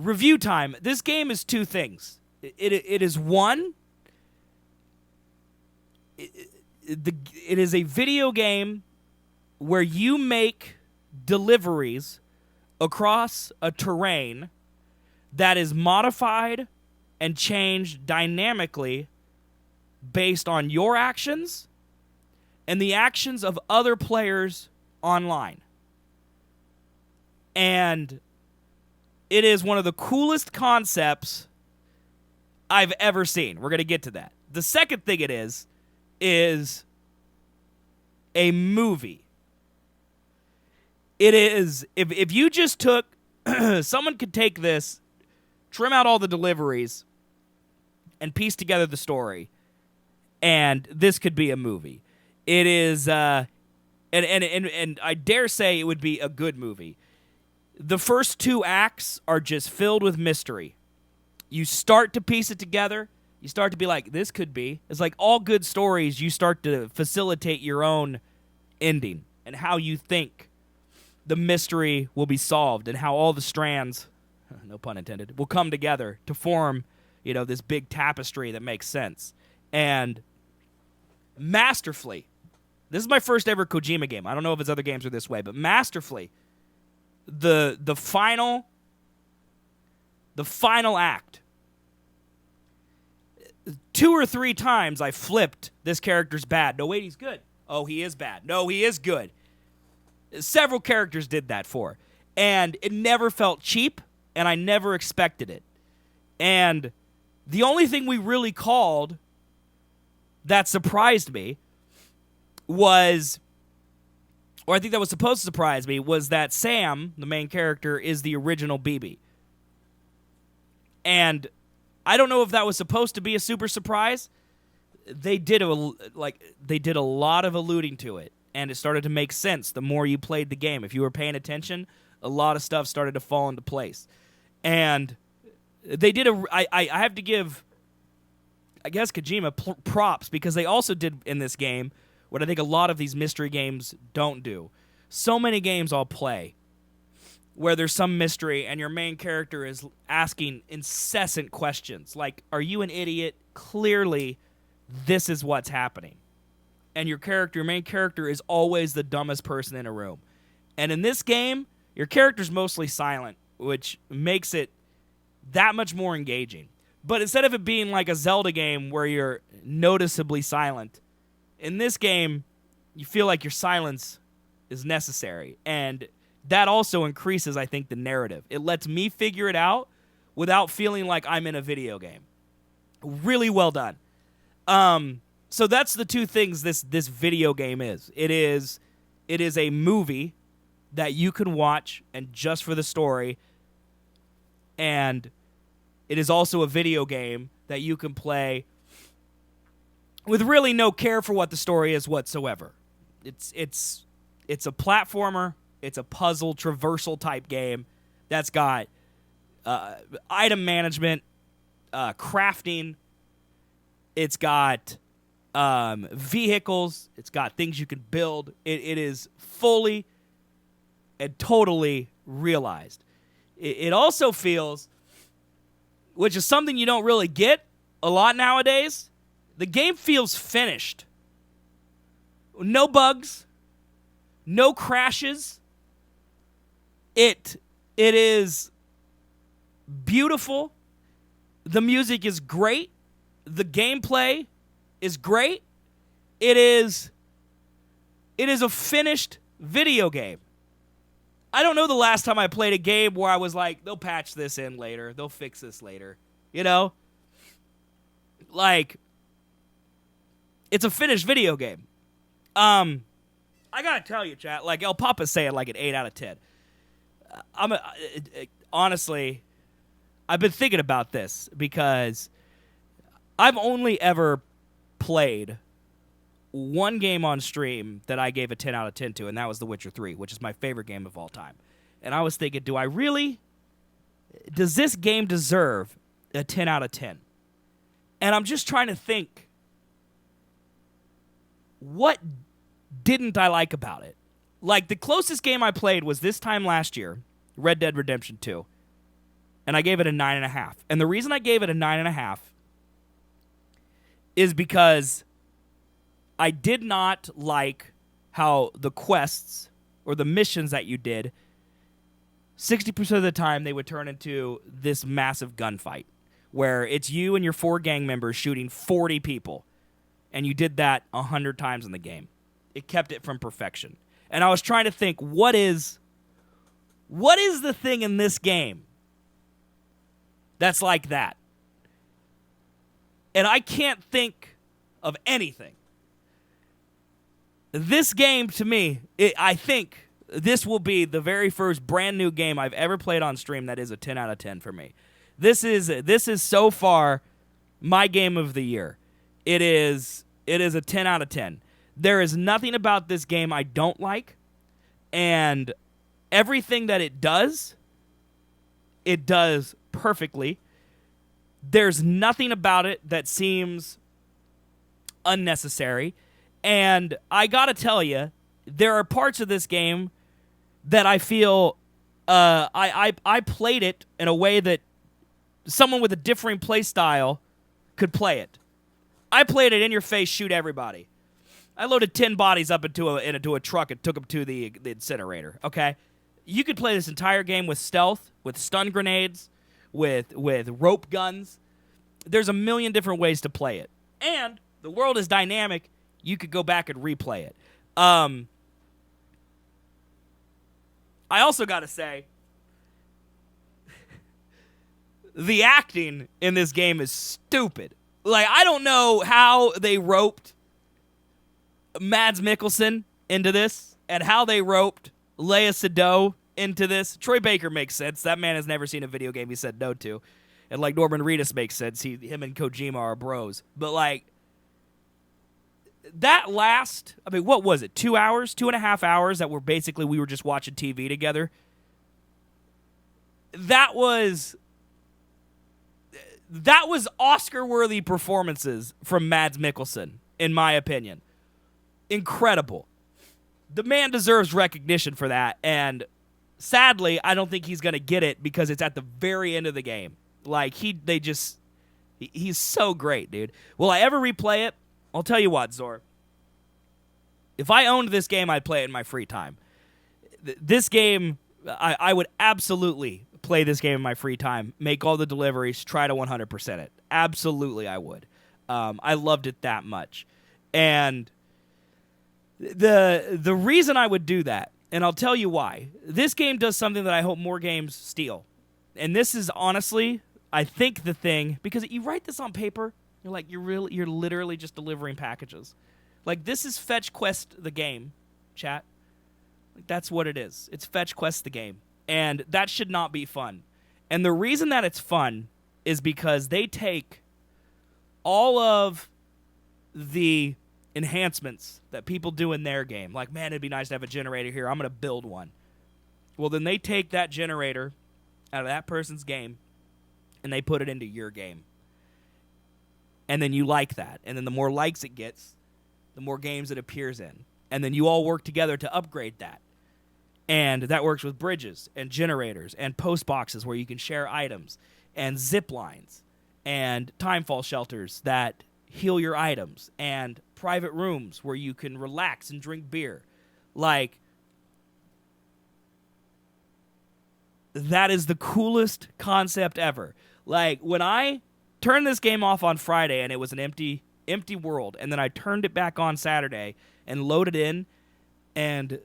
review time. This game is two things. It is one. It is a video game where you make deliveries across a terrain that is modified and changed dynamically based on your actions and the actions of other players online. And it is one of the coolest concepts I've ever seen. We're going to get to that. The second thing it is a movie. It is, if you just took, someone could take this, trim out all the deliveries, and piece together the story, and this could be a movie. It is, and I dare say it would be a good movie. The first two acts are just filled with mystery. You start to piece it together. You start to be like, this could be. It's like all good stories, you start to facilitate your own ending and how you think the mystery will be solved and how all the strands, no pun intended, will come together to form, this big tapestry that makes sense. And masterfully, this is my first ever Kojima game. I don't know if his other games are this way, but masterfully, the final act, 2 or 3 times I flipped, this character's bad. No, wait, he's good. Oh, he is bad. No, he is good. Several characters did that for. And it never felt cheap, and I never expected it. And the only thing we really called that surprised me was, or I think that was supposed to surprise me, was that Sam, the main character, is the original BB. And I don't know if that was supposed to be a super surprise. They did a lot of alluding to it, and it started to make sense the more you played the game. If you were paying attention, a lot of stuff started to fall into place. And they did I have to give, I guess, Kojima props, because they also did in this game what I think a lot of these mystery games don't do. So many games I'll play where there's some mystery and your main character is asking incessant questions. Like, are you an idiot? Clearly, this is what's happening. And your main character is always the dumbest person in a room. And in this game, your character's mostly silent, which makes it that much more engaging. But instead of it being like a Zelda game where you're noticeably silent, in this game, you feel like your silence is necessary. And that also increases, I think, the narrative. It lets me figure it out without feeling like I'm in a video game. Really well done. So that's the two things this video game is. It is a movie that you can watch and just for the story, and it is also a video game that you can play with really no care for what the story is whatsoever. It's a platformer. It's a puzzle traversal type game that's got item management, crafting. It's got vehicles. It's got things you can build. It is fully and totally realized. It also feels, which is something you don't really get a lot nowadays, the game feels finished. No bugs. No crashes. It is beautiful. The music is great. The gameplay is great. It is a finished video game. I don't know the last time I played a game where I was like, they'll patch this in later. They'll fix this later. Like, it's a finished video game. I gotta tell you, chat, like El Papa's saying like an 8 out of 10. Honestly, I've been thinking about this because I've only ever played one game on stream that I gave a 10 out of 10 to, and that was The Witcher 3, which is my favorite game of all time. And I was thinking, does this game deserve a 10 out of 10? And I'm just trying to think, what didn't I like about it? Like, the closest game I played was this time last year, Red Dead Redemption 2. and I gave it a 9.5. And the reason I gave it a 9.5 is because I did not like how the quests or the missions that you did, 60% of the time they would turn into this massive gunfight where it's you and your 4 gang members shooting 40 people. And you did that 100 times in the game. It kept it from perfection. And I was trying to think, what is the thing in this game that's like that? And I can't think of anything. This game, to me, I think this will be the very first brand new game I've ever played on stream that is a 10 out of 10 for me. This is so far my game of the year. It is a 10 out of 10. There is nothing about this game I don't like, and everything that it does perfectly. There's nothing about it that seems unnecessary. And I gotta tell you, there are parts of this game that I feel I played it in a way that someone with a differing play style could play it. I played it in your face, shoot everybody. I loaded 10 bodies up into a truck and took them to the incinerator. Okay, you could play this entire game with stealth, with stun grenades, with rope guns. There's a million different ways to play it, and the world is dynamic. You could go back and replay it. I also got to say, the acting in this game is stupid. Like, I don't know how they roped Mads Mikkelsen into this and how they roped Léa Seydoux into this. Troy Baker makes sense. That man has never seen a video game he said no to. And, like, Norman Reedus makes sense. Him and Kojima are bros. But, like, that last, I mean, what was it? 2 hours? 2.5 hours that we were just watching TV together. That was Oscar-worthy performances from Mads Mikkelsen, in my opinion. Incredible. The man deserves recognition for that, and sadly, I don't think he's going to get it because it's at the very end of the game. Like, he's so great, dude. Will I ever replay it? I'll tell you what, Zor. If I owned this game, I'd play it in my free time. This game, I would absolutely play this game in my free time, make all the deliveries, try to 100% it. Absolutely, I would. I loved it that much. And the reason I would do that, and I'll tell you why, this game does something that I hope more games steal. And this is honestly, I think, the thing, because you write this on paper, you're like, you're literally just delivering packages. Like, this is Fetch Quest the game, chat. Like, that's what it is. It's Fetch Quest the game. And that should not be fun. And the reason that it's fun is because they take all of the enhancements that people do in their game. Like, man, it'd be nice to have a generator here. I'm going to build one. Well, then they take that generator out of that person's game and they put it into your game. And then you like that. And then the more likes it gets, the more games it appears in. And then you all work together to upgrade that. And that works with bridges and generators and post boxes where you can share items and zip lines and timefall shelters that heal your items and private rooms where you can relax and drink beer. Like, that is the coolest concept ever. Like, when I turned this game off on Friday and it was an empty world, and then I turned it back on Saturday and loaded in, and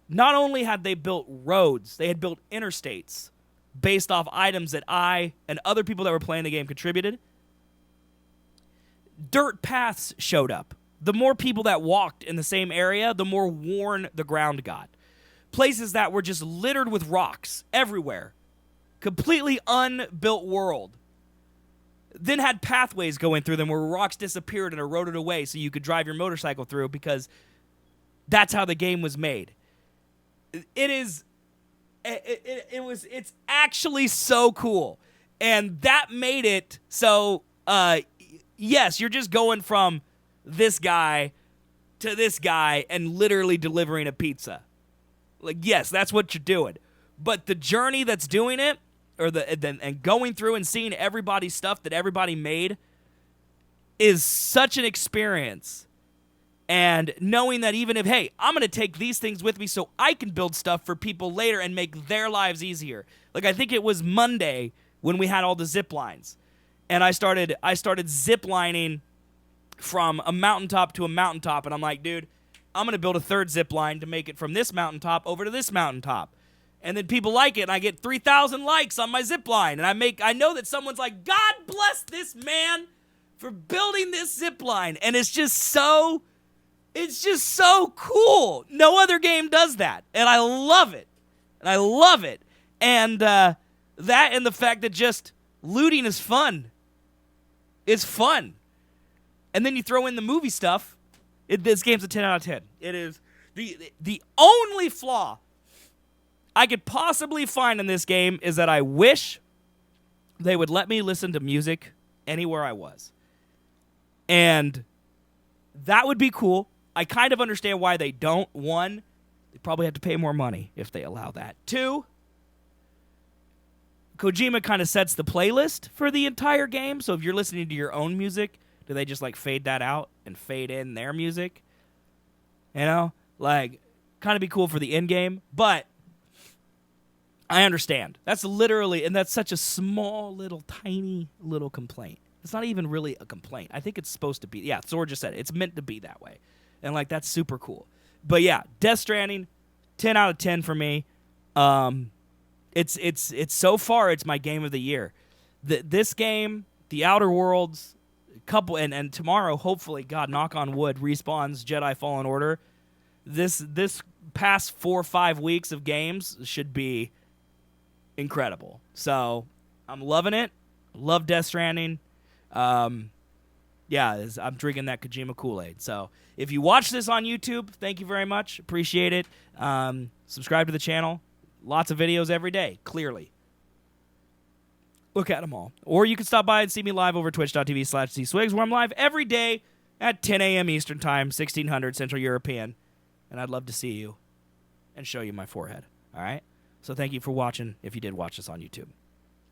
not only had they built roads, they had built interstates based off items that I and other people that were playing the game contributed. Dirt paths showed up. The more people that walked in the same area, the more worn the ground got. Places that were just littered with rocks everywhere. Completely unbuilt world. Then had pathways going through them where rocks disappeared and eroded away so you could drive your motorcycle through because that's how the game was made. It's actually so cool. And that made it so, yes, you're just going from this guy to this guy and literally delivering a pizza. Like, yes, that's what you're doing. But the journey that's doing it, and going through and seeing everybody's stuff that everybody made is such an experience. And knowing that even if, hey, I'm going to take these things with me so I can build stuff for people later and make their lives easier. Like, I think it was Monday when we had all the zip lines. And I started zip lining from a mountaintop to a mountaintop. And I'm like, dude, I'm going to build a third zip line to make it from this mountaintop over to this mountaintop. And then people like it, and I get 3,000 likes on my zip line. And I know that someone's like, God bless this man for building this zip line. And it's just so cool. No other game does that. And I love it. And that and the fact that just looting is fun. It's fun. And then you throw in the movie stuff. This game's a 10 out of 10. It is the only flaw I could possibly find in this game is that I wish they would let me listen to music anywhere I was. And that would be cool. I kind of understand why they don't. One, they probably have to pay more money if they allow that. Two, Kojima kind of sets the playlist for the entire game. So if you're listening to your own music, do they just like fade that out and fade in their music? You know, like kind of be cool for the end game, but I understand. That's literally, and that's such a small little tiny little complaint. It's not even really a complaint. I think it's supposed to be. Yeah, Zor just said it. It's meant to be that way. And like that's super cool. But yeah, Death Stranding, 10 out of 10 for me. It's so far it's my game of the year. This game, The Outer Worlds, couple and tomorrow, hopefully, God knock on wood, respawns Jedi Fallen Order. This past 4 or 5 weeks of games should be incredible. So I'm loving it. Love Death Stranding. I'm drinking that Kojima Kool-Aid. So if you watch this on YouTube, thank you very much. Appreciate it. Subscribe to the channel. Lots of videos every day, clearly. Look at them all. Or you can stop by and see me live over twitch.tv/zswiggs, where I'm live every day at 10 a.m. Eastern Time, 1600 Central European. And I'd love to see you and show you my forehead. All right? So thank you for watching if you did watch this on YouTube.